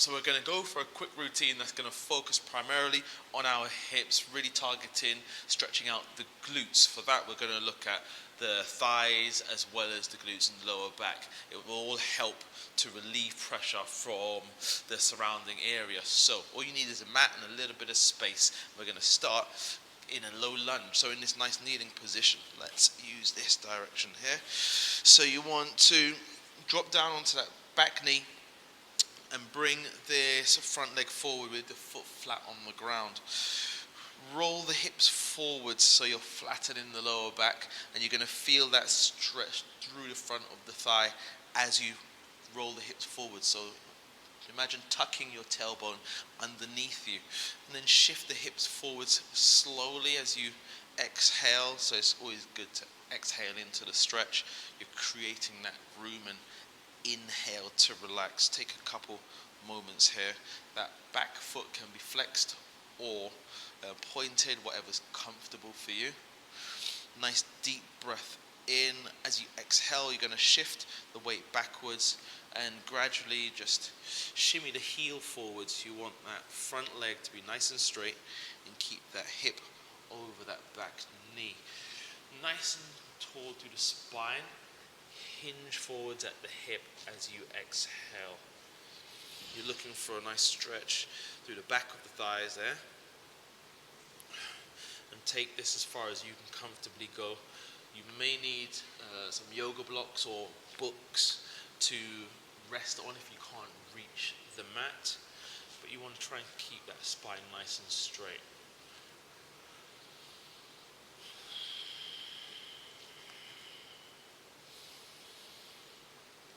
So we're going to go for a quick routine that's going to focus primarily on our hips, really targeting stretching out the glutes. For that, we're going to look at the thighs as well as the glutes and the lower back. It will all help to relieve pressure from the surrounding area. So all you need is a mat and a little bit of space. We're going to start in a low lunge, so in this nice kneeling position. Let's use this direction here. So you want to drop down onto that back knee and bring this front leg forward with the foot flat on the ground. Roll the hips forward so you're flattening the lower back, and you're going to feel that stretch through the front of the thigh as you roll the hips forward. So imagine tucking your tailbone underneath you, and then shift the hips forwards slowly as you exhale. So it's always good to exhale into the stretch. You're creating that room, and inhale to relax. Take a couple moments here. That back foot can be flexed or pointed, whatever's comfortable for you. Nice deep breath in. As you exhale, you're going to shift the weight backwards and gradually just shimmy the heel forwards. You want that front leg to be nice and straight, and keep that hip over that back knee. Nice and tall through the spine. Hinge forwards at the hip as you exhale. You're looking for a nice stretch through the back of the thighs there. And take this as far as you can comfortably go. You may need some yoga blocks or books to rest on if you can't reach the mat, but you want to try and keep that spine nice and straight.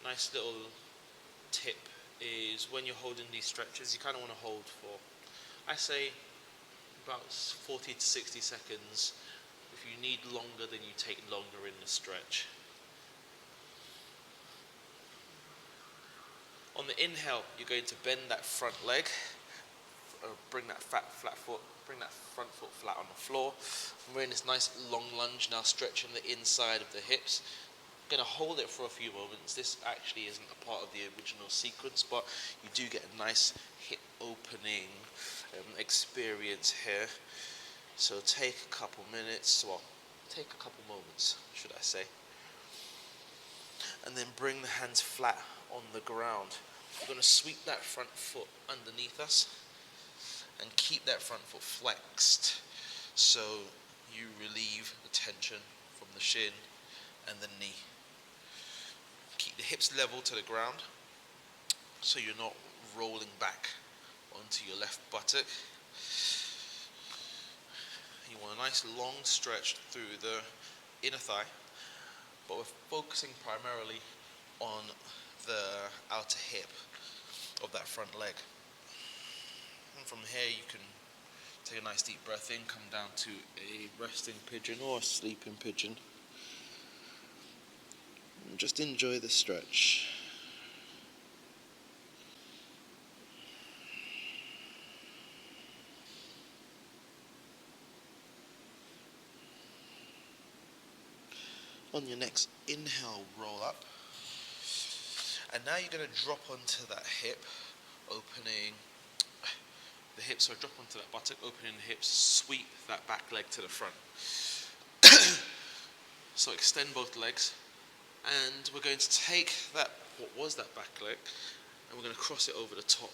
Nice little tip is when you're holding these stretches, you kind of want to hold for, I say, about 40 to 60 seconds. If you need longer, then you take longer in the stretch. On the inhale, you're going to bend that front leg, bring that front foot flat on the floor. And we're in this nice long lunge now, stretching the inside of the hips. I'm going to hold it for a few moments. This actually isn't a part of the original sequence, but you do get a nice hip opening experience here. So take a couple minutes, take a couple moments, should I say. And then bring the hands flat on the ground. We're going to sweep that front foot underneath us and keep that front foot flexed so you relieve the tension from the shin and the knee. Keep the hips level to the ground so you're not rolling back onto your left buttock. You want a nice long stretch through the inner thigh, but we're focusing primarily on the outer hip of that front leg. And from here you can take a nice deep breath in, come down to a resting pigeon or a sleeping pigeon. And just enjoy the stretch. On your next inhale, roll up. And now you're going to drop onto that hip, opening the hips, so drop onto that buttock, opening the hips, sweep that back leg to the front. So extend both legs, and we're going to take that, what was that back leg, and we're going to cross it over the top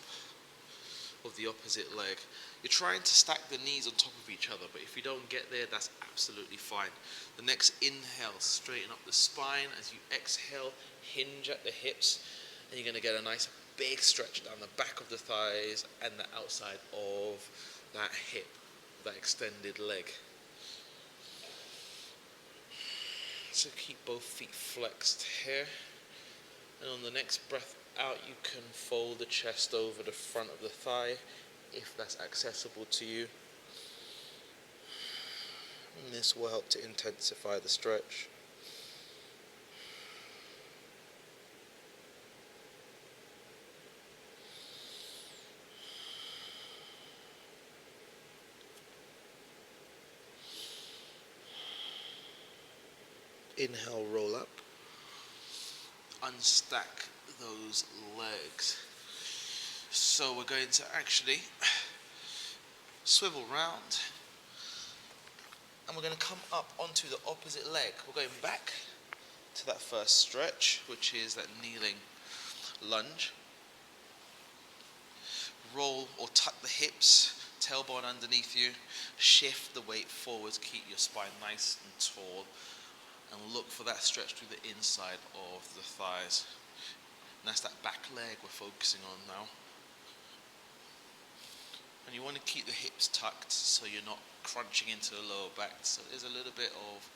of the opposite leg. You're trying to stack the knees on top of each other, but if you don't get there, that's absolutely fine. The next inhale, straighten up the spine. As you exhale, hinge at the hips, and you're going to get a nice big stretch down the back of the thighs and the outside of that hip, that extended leg. So keep both feet flexed here, and on the next breath out, you can fold the chest over the front of the thigh if that's accessible to you. And this will help to intensify the stretch. Inhale, roll up. Unstack those legs. So we're going to actually swivel round, and we're going to come up onto the opposite leg. We're going back to that first stretch, which is that kneeling lunge. Roll or tuck the hips, tailbone underneath you, shift the weight forwards, keep your spine nice and tall, and look for that stretch through the inside of the thighs. And that's that back leg we're focusing on now. And you want to keep the hips tucked so you're not crunching into the lower back. So there's a little bit of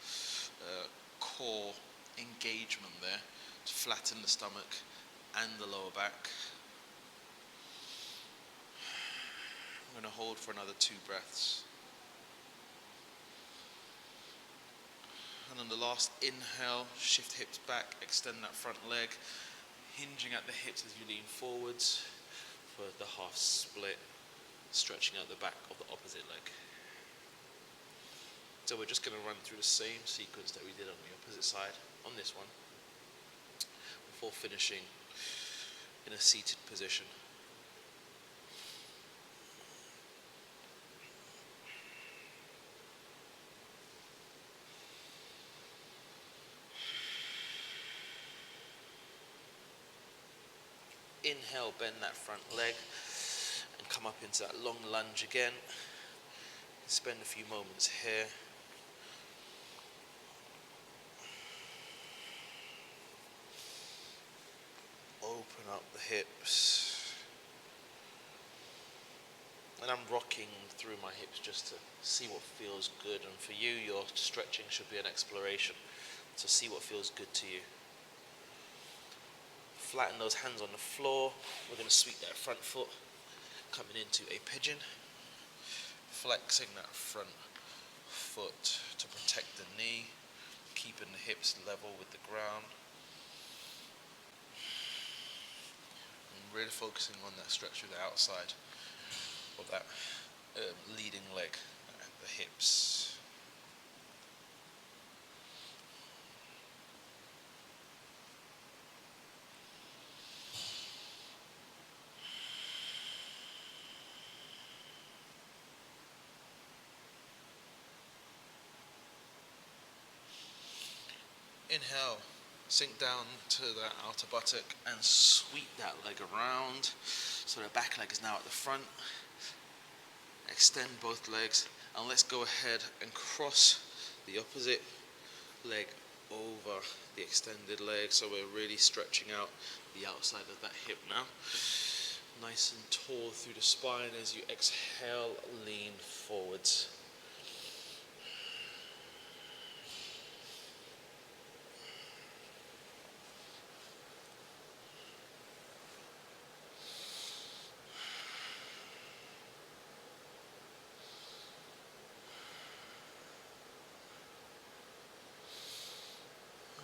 core engagement there to flatten the stomach and the lower back. I'm going to hold for another 2 breaths. And on the last inhale, shift hips back, extend that front leg, hinging at the hips as you lean forwards for the half split, stretching out the back of the opposite leg. So we're just going to run through the same sequence that we did on the opposite side on this one before finishing in a seated position. Inhale, bend that front leg and come up into that long lunge again. Spend a few moments here. Open up the hips. And I'm rocking through my hips just to see what feels good. And for you, your stretching should be an exploration. So see what feels good to you. Flatten those hands on the floor. We're going to sweep that front foot, coming into a pigeon. Flexing that front foot to protect the knee, keeping the hips level with the ground. And really focusing on that stretch of the outside of that leading leg, the hips. Inhale, sink down to the outer buttock and sweep that leg around. So the back leg is now at the front. Extend both legs, and let's go ahead and cross the opposite leg over the extended leg. So we're really stretching out the outside of that hip now. Nice and tall through the spine as you exhale, lean forwards.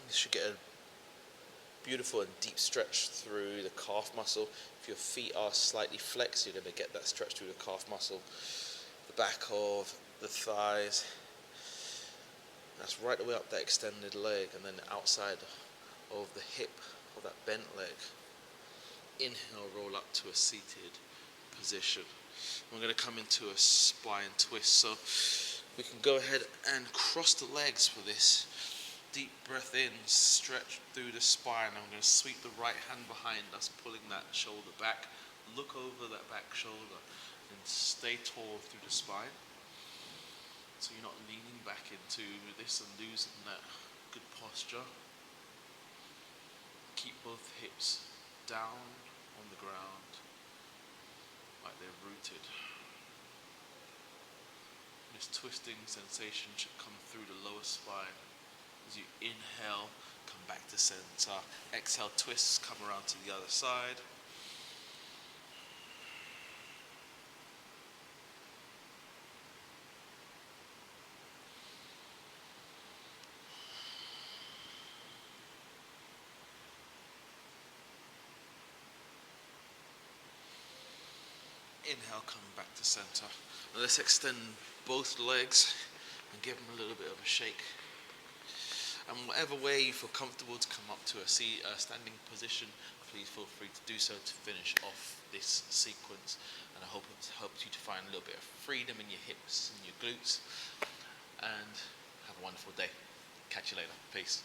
You should get a beautiful and deep stretch through the calf muscle. If your feet are slightly flexed, you're going to get that stretch through the calf muscle, the back of the thighs. That's right the way up that extended leg, and then the outside of the hip of that bent leg. Inhale, roll up to a seated position. We're going to come into a spine twist, so we can go ahead and cross the legs for this. Deep breath in, stretch through the spine. I'm going to sweep the right hand behind us, pulling that shoulder back. Look over that back shoulder and stay tall through the spine. So you're not leaning back into this and losing that good posture. Keep both hips down on the ground, like they're rooted. This twisting sensation should come through the lower spine. As you inhale, come back to center. Exhale, twists, come around to the other side. Inhale, come back to center. Now let's extend both legs and give them a little bit of a shake. And whatever way you feel comfortable to come up to a standing position, please feel free to do so to finish off this sequence, and I hope it's helped you to find a little bit of freedom in your hips and your glutes, and have a wonderful day. Catch you later. Peace.